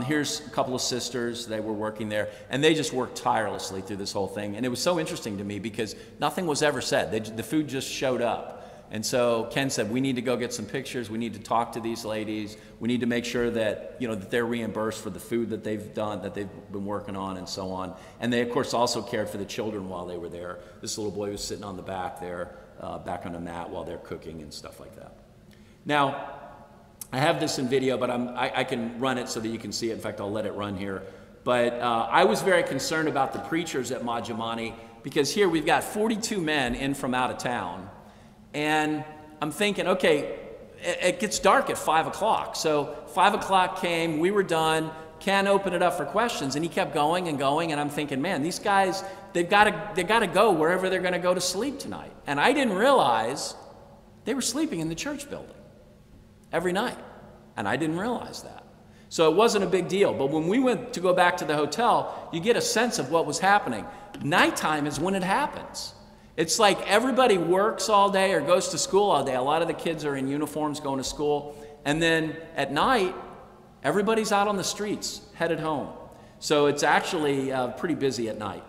Here's a couple of sisters. They were working there, and they just worked tirelessly through this whole thing. And it was so interesting to me because nothing was ever said. The food just showed up. And so Ken said, we need to go get some pictures. We need to talk to these ladies. We need to make sure that, that they're reimbursed for the food that they've done, that they've been working on, and so on. And they, of course, also cared for the children while they were there. This little boy was sitting on the back there, back on a mat while they're cooking and stuff like that. Now, I have this in video, but I can run it so that you can see it. In fact, I'll let it run here. But I was very concerned about the preachers at Majumani, because here we've got 42 men in from out of town. And I'm thinking, okay, it gets dark at 5 o'clock. So 5 o'clock came, we were done. Ken opened it up for questions, and he kept going and going. And I'm thinking, man, these guys, they've got to go wherever they're going to go to sleep tonight. And I didn't realize they were sleeping in the church building every night. And I didn't realize that. So it wasn't a big deal. But when we went to go back to the hotel, you get a sense of what was happening. Nighttime is when it happens. It's like everybody works all day or goes to school all day. A lot of the kids are in uniforms going to school. And then at night, everybody's out on the streets, headed home. So it's actually pretty busy at night.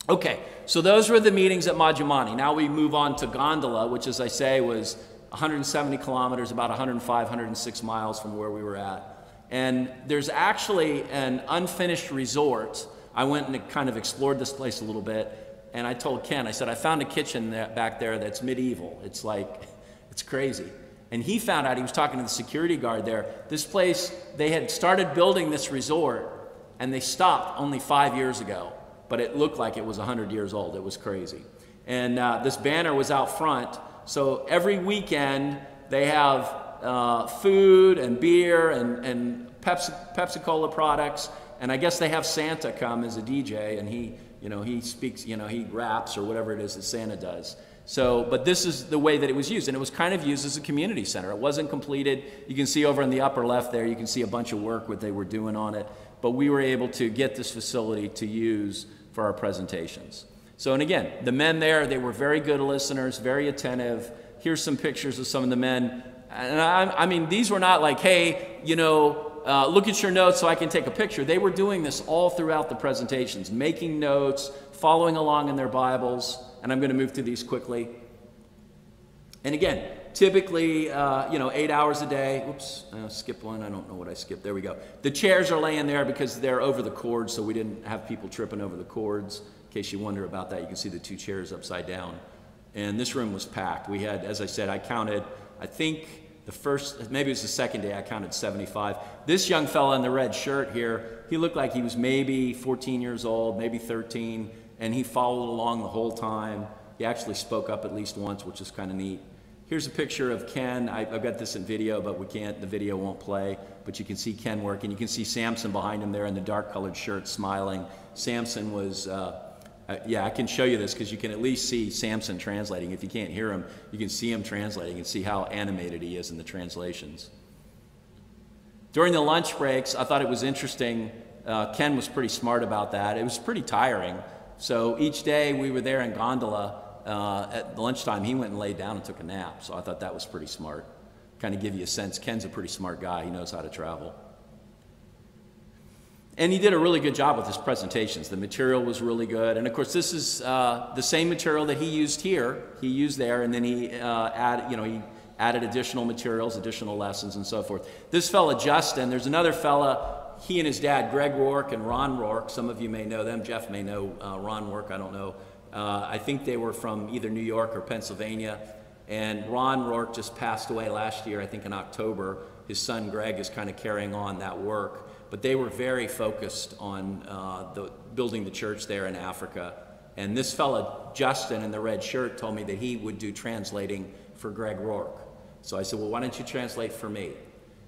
Okay, so those were the meetings at Majumani. Now we move on to Gondola, which, as I say, was 170 kilometers, about 105, 106 miles from where we were at. And there's actually an unfinished resort. I went and kind of explored this place a little bit. And I told Ken, I said, I found a kitchen back there that's medieval. It's like, it's crazy. And he found out, he was talking to the security guard there, this place, they had started building this resort, and they stopped only 5 years ago. But it looked like it was 100 years old. It was crazy. And this banner was out front. So every weekend, they have food and beer and Pepsi-Cola products. And I guess they have Santa come as a DJ, and he speaks, he raps or whatever it is that Santa does. So, but this is the way that it was used, and it was kind of used as a community center. It wasn't completed. You can see over in the upper left there, you can see a bunch of work what they were doing on it, but we were able to get this facility to use for our presentations. So, and again, the men there, they were very good listeners, very attentive. Here's some pictures of some of the men. And I mean, these were not like, hey, look at your notes so I can take a picture. They were doing this all throughout the presentations, making notes, following along in their Bibles. And I'm going to move through these quickly. And again, typically, 8 hours a day. Oops, skip one. I don't know what I skipped. There we go. The chairs are laying there because they're over the cords, so we didn't have people tripping over the cords. In case you wonder about that, you can see the two chairs upside down. And this room was packed. We had, as I said, I counted, I think, maybe it was the second day, I counted 75. This young fella in the red shirt here, he looked like he was maybe 14 years old, maybe 13, and he followed along the whole time. He actually spoke up at least once, which is kind of neat. Here's a picture of Ken. I've got this in video, but the video won't play, but you can see Ken working. You can see Samson behind him there in the dark colored shirt smiling. Samson was, I can show you this because you can at least see Samson translating. If you can't hear him, you can see him translating and see how animated he is in the translations. During the lunch breaks, I thought it was interesting. Ken was pretty smart about that. It was pretty tiring. So each day we were there in Gondola, at lunchtime, he went and laid down and took a nap. So I thought that was pretty smart. Kind of give you a sense. Ken's a pretty smart guy. He knows how to travel. And he did a really good job with his presentations. The material was really good. And of course, this is the same material that he used here. He used there, and then he added additional materials, additional lessons, and so forth. This fella, Justin, there's another fella, he and his dad, Greg Rourke and Ron Rourke. Some of you may know them. Jeff may know Ron Rourke, I don't know. I think they were from either New York or Pennsylvania. And Ron Rourke just passed away last year, I think in October. His son, Greg, is kind of carrying on that work. But they were very focused on building the church there in Africa. And this fellow, Justin, in the red shirt, told me that he would do translating for Greg Rourke. So I said, well, why don't you translate for me?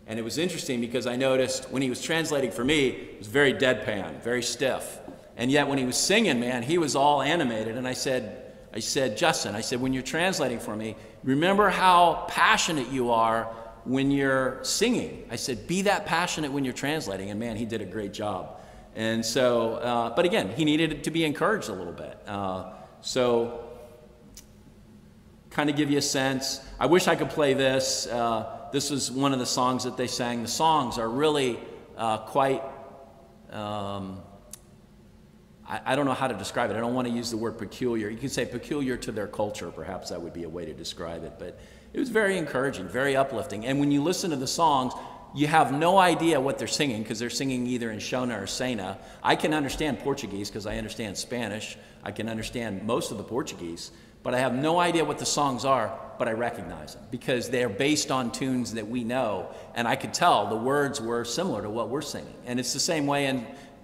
And it was interesting because I noticed when he was translating for me, it was very deadpan, very stiff. And yet when he was singing, man, he was all animated. And I said, Justin, I said, when you're translating for me, remember how passionate you are when you're singing. I said, be that passionate when you're translating. And man, he did a great job. And so, but again, he needed to be encouraged a little bit. So kind of give you a sense. I wish I could play this. This was one of the songs that they sang. The songs are really quite, I don't know how to describe it. I don't want to use the word peculiar. You can say peculiar to their culture, perhaps that would be a way to describe it. But it was very encouraging, very uplifting. And when you listen to the songs, you have no idea what they're singing because they're singing either in Shona or Sena. I can understand Portuguese because I understand Spanish. I can understand most of the Portuguese, but I have no idea what the songs are, but I recognize them because they're based on tunes that we know. And I could tell the words were similar to what we're singing. And it's the same way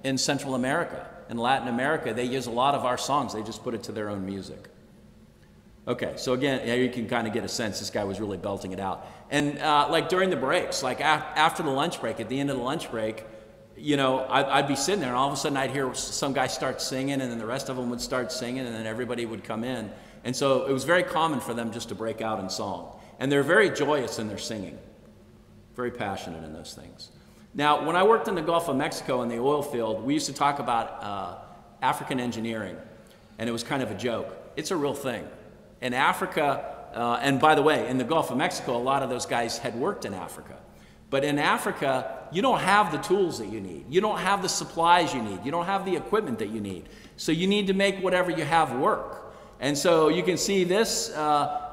in Central America. In Latin America, they use a lot of our songs. They just put it to their own music. Okay, so again, you can kind of get a sense this guy was really belting it out. And like during the breaks, like after the lunch break, at the end of the lunch break, you know, I'd be sitting there and all of a sudden I'd hear some guy start singing and then the rest of them would start singing and then everybody would come in. And so it was very common for them just to break out in song. And they're very joyous in their singing, very passionate in those things. Now, when I worked in the Gulf of Mexico in the oil field, we used to talk about African engineering, and it was kind of a joke. It's a real thing. In Africa, and by the way, in the Gulf of Mexico, a lot of those guys had worked in Africa. But in Africa, you don't have the tools that you need. You don't have the supplies you need. You don't have the equipment that you need. So you need to make whatever you have work. And so you can see this,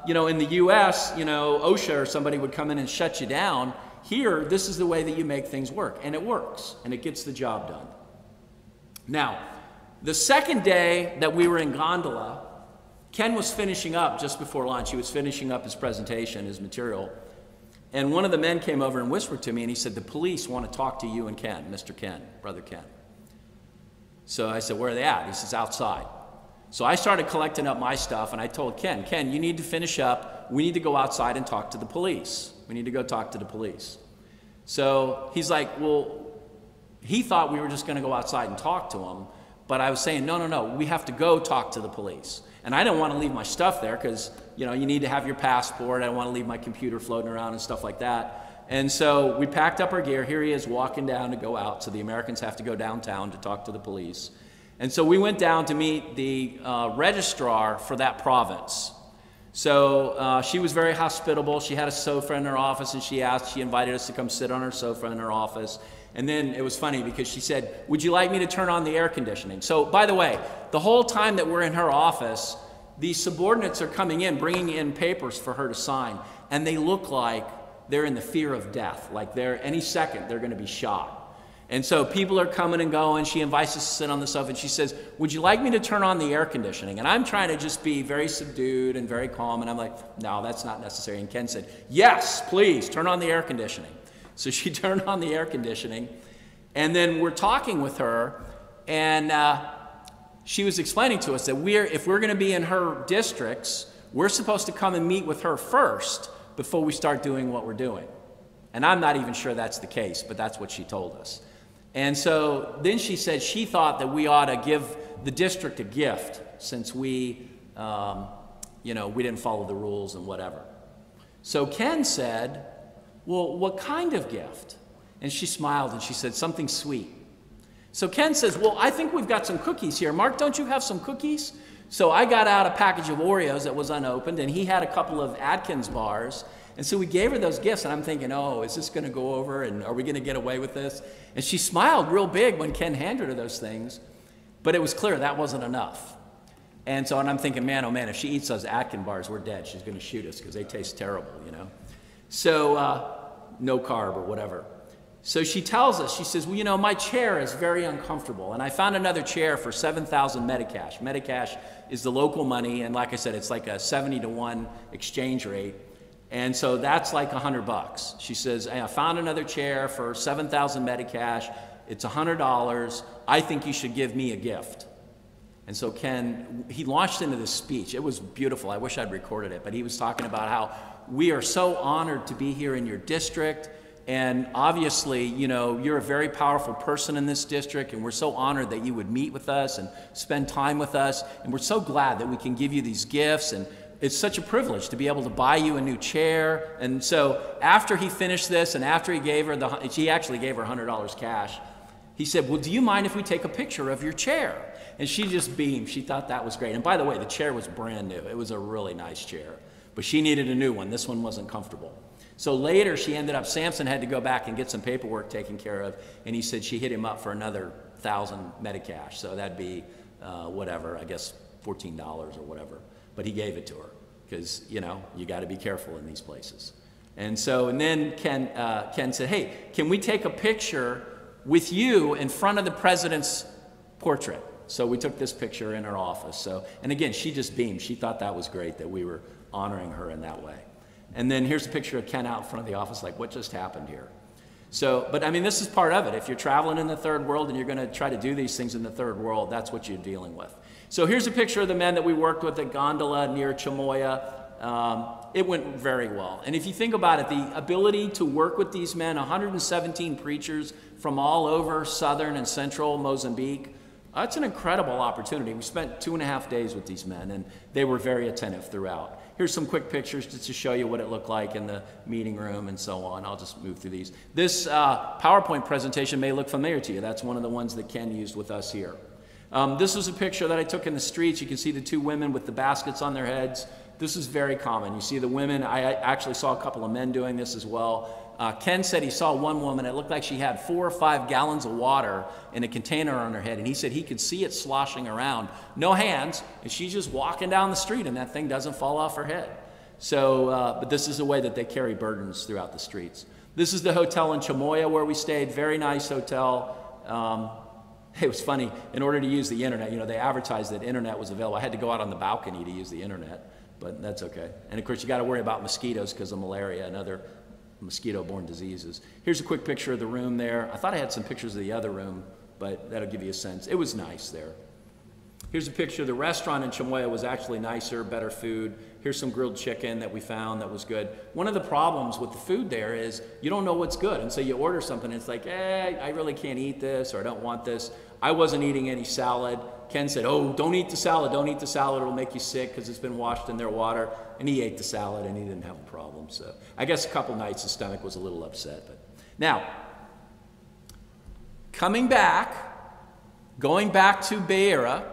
you know, in the US, you know, OSHA or somebody would come in and shut you down. Here, this is the way that you make things work, and it works, and it gets the job done. Now, the second day that we were in Gondola, Ken was finishing up just before lunch. He was finishing up his presentation, his material, and one of the men came over and whispered to me, and he said, "The police want to talk to you and Ken, Mr. Ken, Brother Ken." So I said, "Where are they at?" He says, "Outside." So I started collecting up my stuff, and I told Ken, "Ken, you need to finish up. We need to go outside and talk to the police. We need to go talk to the police." So he's like, well, he thought we were just going to go outside and talk to him, but I was saying, no, we have to go talk to the police. And I didn't want to leave my stuff there because, you know, you need to have your passport. I don't want to leave my computer floating around and stuff like that. And so we packed up our gear. Here he is walking down to go out. So the Americans have to go downtown to talk to the police. And so we went down to meet the registrar for that province. So she was very hospitable. She had a sofa in her office, and she invited us to come sit on her sofa in her office. And then it was funny because she said, "Would you like me to turn on the air conditioning?" So by the way, the whole time that we're in her office, these subordinates are coming in, bringing in papers for her to sign, and they look like they're in the fear of death, like any second they're going to be shot. And so people are coming and going. She invites us to sit on the sofa, and she says, "Would you like me to turn on the air conditioning?" And I'm trying to just be very subdued and very calm, and I'm like, "No, that's not necessary." And Ken said, "Yes, please, turn on the air conditioning." So she turned on the air conditioning, and then we're talking with her, and she was explaining to us that if we're going to be in her districts, we're supposed to come and meet with her first before we start doing what we're doing. And I'm not even sure that's the case, but that's what she told us. And so then she said she thought that we ought to give the district a gift since we, you know, we didn't follow the rules and whatever. So Ken said, "Well, what kind of gift?" And she smiled and she said, "Something sweet." So Ken says, "Well, I think we've got some cookies here. Mark, don't you have some cookies?" So I got out a package of Oreos that was unopened, and he had a couple of Atkins bars. And so we gave her those gifts, and I'm thinking, oh, is this going to go over, and are we going to get away with this? And she smiled real big when Ken handed her those things, but it was clear that wasn't enough. And so I'm thinking, man, oh man, if she eats those Atkins bars, we're dead. She's going to shoot us because they taste terrible, you know. So no carb or whatever. So she tells us, she says, "Well, you know, my chair is very uncomfortable, and I found another chair for 7,000 Medicash. Medicash is the local money, and like I said, it's like a 70-to-1 exchange rate. And so that's like $100. She says, "I found another chair for 7,000 Medicash. It's $100. I think you should give me a gift." And so Ken, he launched into this speech. It was beautiful. I wish I'd recorded it, but he was talking about how we are so honored to be here in your district. And obviously, you know, you're a very powerful person in this district, and we're so honored that you would meet with us and spend time with us. And we're so glad that we can give you these gifts, and it's such a privilege to be able to buy you a new chair. And so after he finished this, and after he gave her she actually gave her $100 cash, he said, "Well, do you mind if we take a picture of your chair?" And she just beamed. She thought that was great. And by the way, the chair was brand new. It was a really nice chair, but she needed a new one. This one wasn't comfortable. So later she ended up, Samson had to go back and get some paperwork taken care of, and he said she hit him up for another 1,000 Medicash. So that'd be whatever, I guess $14 or whatever. But he gave it to her because, you know, you got to be careful in these places. And then Ken said, hey, can we take a picture with you in front of the president's portrait? So we took this picture in her office. So, and again, she just beamed. She thought that was great that we were honoring her in that way. And then here's a picture of Ken out in front of the office, like, what just happened here? So, but I mean, this is part of it. If you're traveling in the third world and you're going to try to do these things in the third world, that's what you're dealing with. So here's a picture of the men that we worked with at Gondola near Chamoya. It went very well. And if you think about it, the ability to work with these men, 117 preachers from all over southern and central Mozambique, that's an incredible opportunity. We spent 2.5 days with these men, and they were very attentive throughout. Here's some quick pictures just to show you what it looked like in the meeting room and so on. I'll just move through these. This PowerPoint presentation may look familiar to you. That's one of the ones that Ken used with us here. This was a picture that I took in the streets. You can see the two women with the baskets on their heads. This is very common. You see the women. I actually saw a couple of men doing this as well. Ken said he saw one woman. It looked like she had 4 or 5 gallons of water in a container on her head, and he said he could see it sloshing around. No hands, and she's just walking down the street, and that thing doesn't fall off her head. So, but this is the way that they carry burdens throughout the streets. This is the hotel in Chamoya where we stayed. Very nice hotel. It was funny. In order to use the internet, you know, they advertised that internet was available. I had to go out on the balcony to use the internet, but that's okay. And of course, you got to worry about mosquitoes because of malaria and other mosquito-borne diseases. Here's a quick picture of the room there. I thought I had some pictures of the other room, but that'll give you a sense. It was nice there. Here's a picture of the restaurant in Chamoya. Was actually nicer, better food. Here's some grilled chicken that we found that was good. One of the problems with the food there is you don't know what's good, and so you order something and it's like, I really can't eat this, or I don't want this. I wasn't eating any salad. Ken said, oh, don't eat the salad, don't eat the salad, it'll make you sick because it's been washed in their water. And he ate the salad and he didn't have a problem. So I guess a couple nights his stomach was a little upset. But now, going back to Beira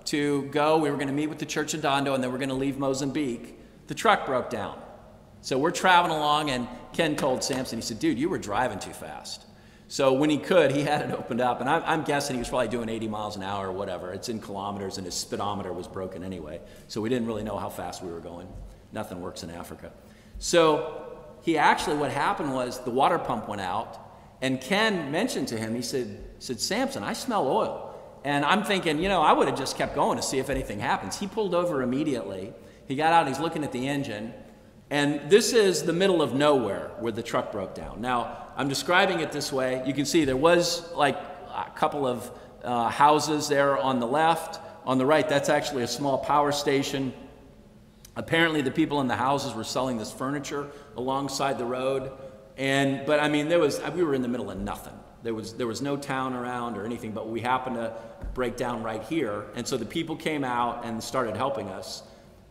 to go, we were going to meet with the church in Dando and then we're going to leave Mozambique. The truck broke down. So we're traveling along and Ken told Samson, he said, dude, you were driving too fast. So when he could, he had it opened up, and I'm guessing he was probably doing 80 miles an hour or whatever. It's in kilometers, and his speedometer was broken anyway, so we didn't really know how fast we were going. Nothing works in Africa. So what happened was the water pump went out, and Ken mentioned to him, he said, Samson, I smell oil. And I'm thinking, you know, I would have just kept going to see if anything happens. He pulled over immediately. He got out, he's looking at the engine, and this is the middle of nowhere where the truck broke down. Now, I'm describing it this way. You can see there was like a couple of houses there on the left. On the right, that's actually a small power station. Apparently, the people in the houses were selling this furniture alongside the road. But I mean, we were in the middle of nothing. There was no town around or anything, but we happened to break down right here. And so the people came out and started helping us.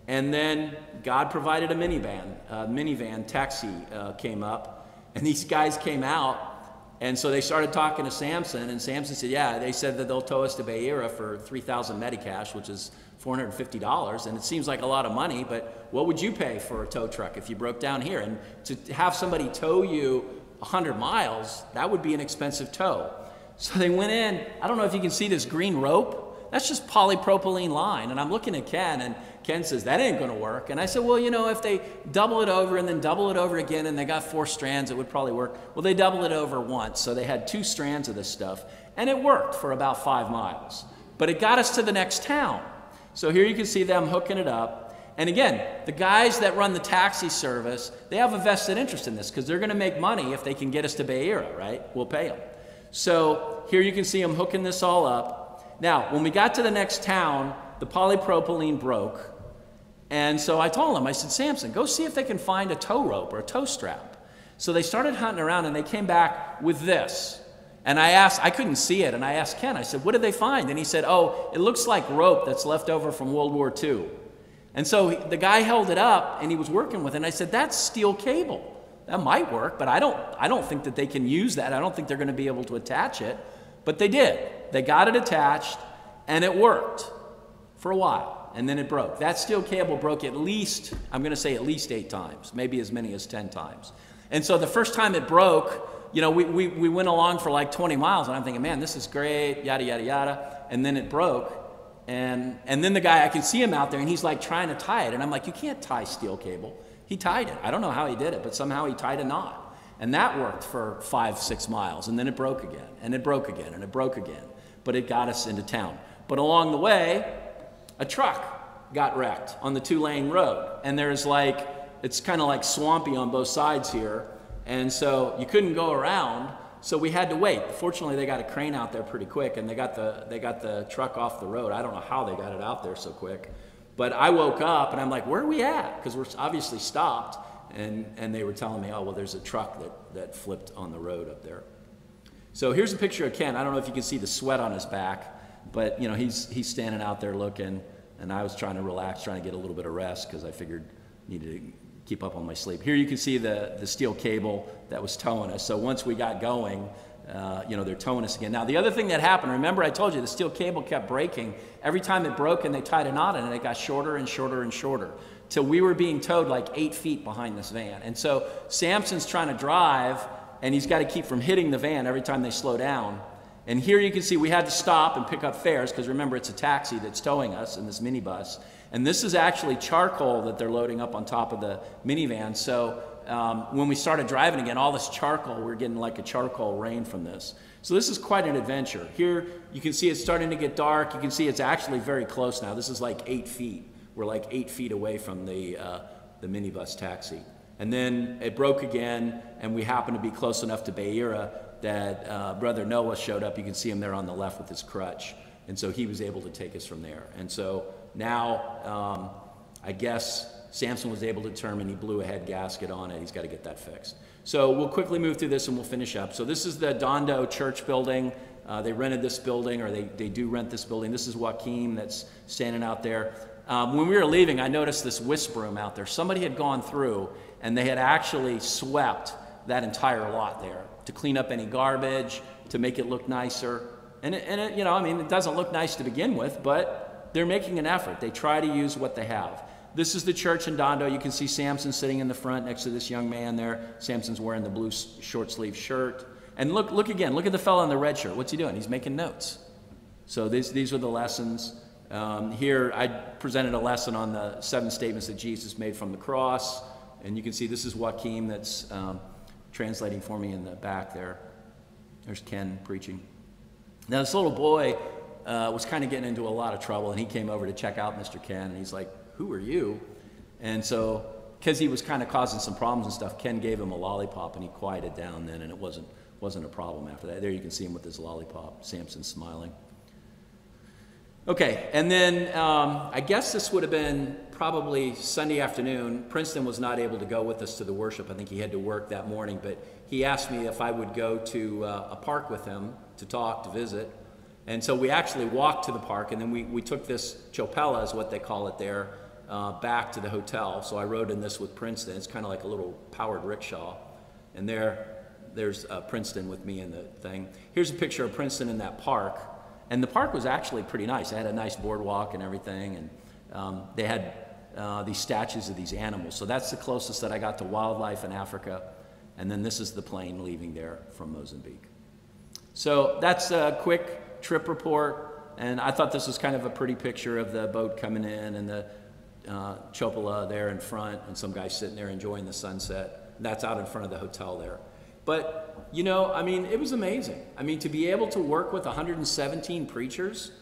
And then God provided a minivan taxi came up. And these guys came out, and so they started talking to Samson, and Samson said, yeah, they said that they'll tow us to Beira for 3,000 Medicash, which is $450, and it seems like a lot of money, but what would you pay for a tow truck if you broke down here? And to have somebody tow you 100 miles, that would be an expensive tow. So they went in. I don't know if you can see this green rope. That's just polypropylene line, and I'm looking at Ken, and Ken says, that ain't gonna work. And I said, well, you know, if they double it over and then double it over again and they got 4 strands, it would probably work. Well, they doubled it over once, so they had 2 strands of this stuff, and it worked for about 5 miles. But it got us to the next town. So here you can see them hooking it up. And again, the guys that run the taxi service, they have a vested interest in this because they're gonna make money if they can get us to Beira, right? We'll pay them. So here you can see them hooking this all up. Now, when we got to the next town, the polypropylene broke. And so I told him, I said, Samson, go see if they can find a tow rope or a tow strap. So they started hunting around and they came back with this. And I couldn't see it, and I asked Ken, I said, what did they find? And he said, oh, it looks like rope that's left over from World War II. And so the guy held it up and he was working with it, and I said, that's steel cable. That might work, but I don't think that they can use that. I don't think they're going to be able to attach it. But they did. They got it attached, and it worked for a while. And then it broke. That steel cable broke at least, I'm going to say at least 8 times, maybe as many as 10 times. And so the first time it broke, you know, we went along for like 20 miles, and I'm thinking, man, this is great, yada, yada, yada. And then it broke, And then the guy, I can see him out there, and he's like trying to tie it. And I'm like, you can't tie steel cable. He tied it. I don't know how he did it, but somehow he tied a knot. And that worked for 5-6 miles. And then it broke again, and it broke again, and it broke again. But it got us into town. But along the way, a truck got wrecked on the 2-lane road. And there's like, it's kind of like swampy on both sides here. And so you couldn't go around. So we had to wait. Fortunately, they got a crane out there pretty quick, and they got the truck off the road. I don't know how they got it out there so quick. But I woke up, and I'm like, where are we at? Because we're obviously stopped. And they were telling me, oh, well, there's a truck that flipped on the road up there. So here's a picture of Ken. I don't know if you can see the sweat on his back, but, you know, he's standing out there looking, and I was trying to relax, trying to get a little bit of rest because I figured I needed to keep up on my sleep. Here you can see the steel cable that was towing us. So once we got going, you know, they're towing us again. Now, the other thing that happened, remember I told you the steel cable kept breaking. Every time it broke and they tied a knot in it, it got shorter and shorter and shorter till we were being towed like 8 feet behind this van. And so Samson's trying to drive, and he's got to keep from hitting the van every time they slow down. And here you can see we had to stop and pick up fares because remember it's a taxi that's towing us in this minibus. And this is actually charcoal that they're loading up on top of the minivan. So when we started driving again, all this charcoal, we're getting like a charcoal rain from this. So this is quite an adventure. Here you can see it's starting to get dark. You can see it's actually very close now. This is like 8 feet. We're like 8 feet away from the minibus taxi. And then it broke again, and we happened to be close enough to Beira that Brother Noah showed up. You can see him there on the left with his crutch. And so he was able to take us from there. And so now I guess Samson was able to determine he blew a head gasket on it. He's got to get that fixed. So we'll quickly move through this and we'll finish up. So this is the Dondo Church building. They rented this building, or they do rent this building. This is Joaquin that's standing out there. When we were leaving, I noticed this wisp broom out there. Somebody had gone through and they had actually swept that entire lot there to clean up any garbage, to make it look nicer. And it, you know, I mean, it doesn't look nice to begin with, but they're making an effort. They try to use what they have. This is the church in Dondo. You can see Samson sitting in the front next to this young man there. Samson's wearing the blue short sleeve shirt. And look again, look at the fellow in the red shirt. What's he doing? He's making notes. So these are the lessons. Here I presented a lesson on the 7 statements that Jesus made from the cross. And you can see this is Joaquin that's translating for me in the back there. There's Ken preaching. Now this little boy was kind of getting into a lot of trouble, and he came over to check out Mr. Ken, and he's like, who are you? And so, because he was kind of causing some problems and stuff, Ken gave him a lollipop, and he quieted down then, and it wasn't a problem after that. There you can see him with his lollipop. Samson smiling. Okay, and then I guess this would have been probably Sunday afternoon. Princeton was not able to go with us to the worship. I think he had to work that morning, but he asked me if I would go to a park with him to talk, to visit. And so we actually walked to the park, and then we took this chopella, is what they call it there, back to the hotel. So I rode in this with Princeton. It's kind of like a little powered rickshaw. And there's Princeton with me in the thing. Here's a picture of Princeton in that park. And the park was actually pretty nice. They had a nice boardwalk and everything. And they had these statues of these animals. So that's the closest that I got to wildlife in Africa. And then this is the plane leaving there from Mozambique. So that's a quick trip report. And I thought this was kind of a pretty picture of the boat coming in and the cupola there in front, and some guy sitting there enjoying the sunset. That's out in front of the hotel there. But, you know, I mean, it was amazing. I mean, to be able to work with 117 preachers,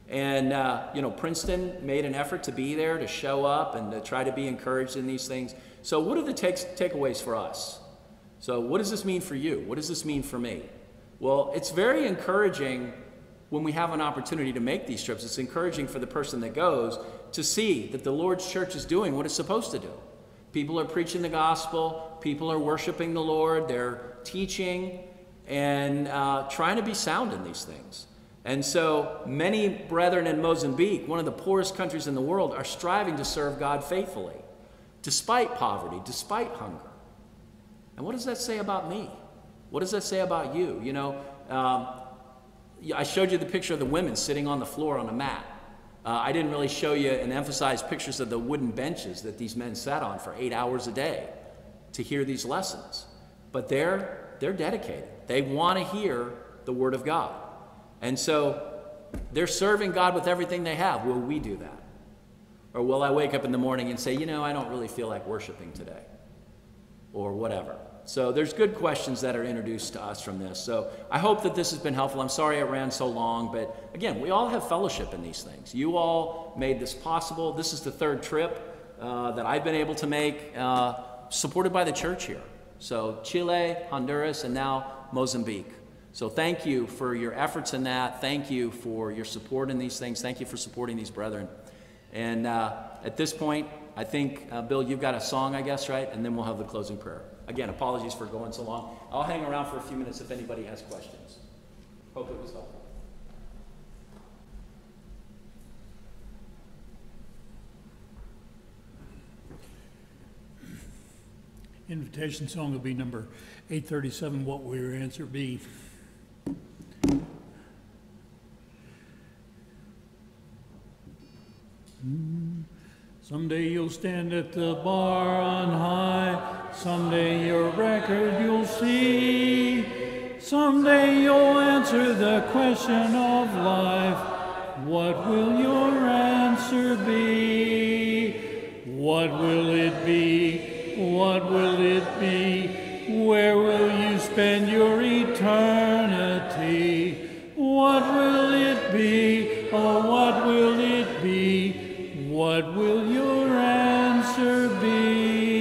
and, you know, Princeton made an effort to be there, to show up, and to try to be encouraged in these things. So what are the takeaways for us? So what does this mean for you? What does this mean for me? Well, it's very encouraging when we have an opportunity to make these trips. It's encouraging for the person that goes to see that the Lord's church is doing what it's supposed to do. People are preaching the gospel. People are worshiping the Lord. They're teaching and trying to be sound in these things. And so many brethren in Mozambique, one of the poorest countries in the world, are striving to serve God faithfully, despite poverty, despite hunger. And what does that say about me? What does that say about you? You know, I showed you the picture of the women sitting on the floor on a mat. I didn't really show you and emphasize pictures of the wooden benches that these men sat on for 8 hours a day to hear these lessons. But they're dedicated. They want to hear the Word of God. And so they're serving God with everything they have. Will we do that? Or will I wake up in the morning and say, I don't really feel like worshiping today? Or whatever. So there's good questions that are introduced to us from this. So I hope that this has been helpful. I'm sorry it ran so long, but again, we all have fellowship in these things. You all made this possible. This is the third trip that I've been able to make, supported by the church here. So Chile, Honduras, and now Mozambique. So thank you for your efforts in that. Thank you for your support in these things. Thank you for supporting these brethren. And at this point, I think, Bill, you've got a song, I guess, right? And then we'll have the closing prayer. Again, apologies for going so long. I'll hang around for a few minutes if anybody has questions. Hope it was helpful. Invitation song will be number 837, What Will Your Answer Be? Someday you'll stand at the bar on high. Someday your record you'll see. Someday you'll answer the question of life. What will your answer be? What will it be? What will it be? Where will you spend your eternity? What will it be? Oh, what will it be? What will your answer be?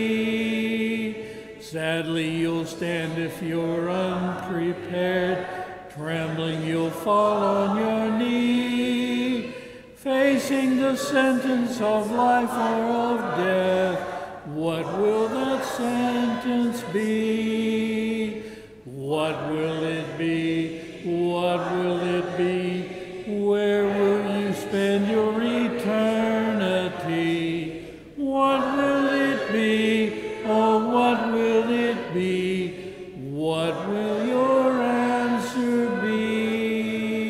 Sadly, you'll stand if you're unprepared. Trembling, you'll fall on your knee, facing the sentence of life or of death. What will that sentence be? What will it be? What will it be? Where will you spend your eternity? What will it be? Oh, what will it be? What will your answer be?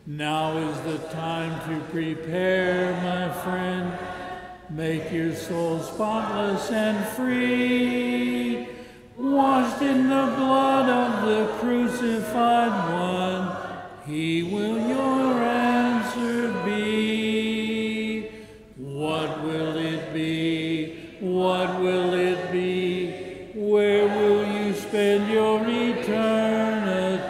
Now is the time to prepare, my friend. Make your soul spotless and free, washed in the blood of the crucified one. He will your answer be. What will it be? What will it be? Where will you spend your eternity?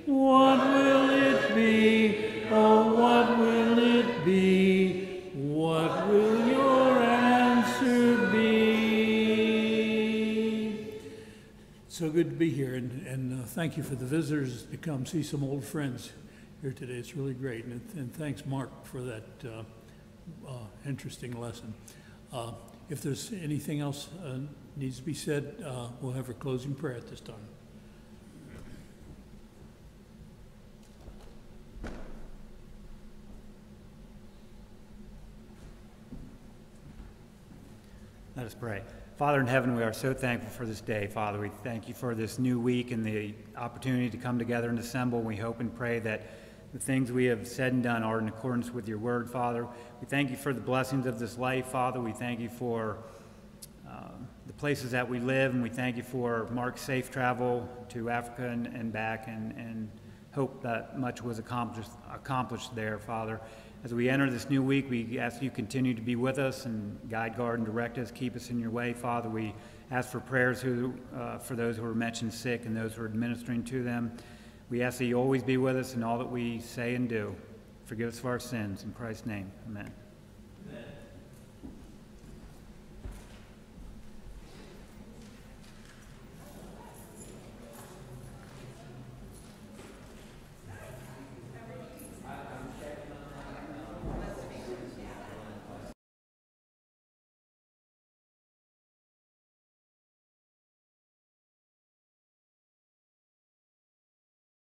What will it be? Oh, what will it be? What will your answer be? So good to be here, and thank you for the visitors to come see some old friends here today. It's really great, and thanks, Mark, for that interesting lesson. If there's anything else needs to be said, we'll have a closing prayer at this time. Let us pray. Father in heaven, we are so thankful for this day. Father, we thank you for this new week and the opportunity to come together and assemble. We hope and pray that the things we have said and done are in accordance with your word, Father. We thank you for the blessings of this life, Father. We thank you for the places that we live, and we thank you for Mark's safe travel to Africa and back, and hope that much was accomplished there, Father. As we enter this new week, we ask you continue to be with us and guide, guard, and direct us. Keep us in your way, Father. We ask for prayers for those who are mentioned sick and those who are administering to them. We ask that you always be with us in all that we say and do. Forgive us for our sins. In Christ's name, amen.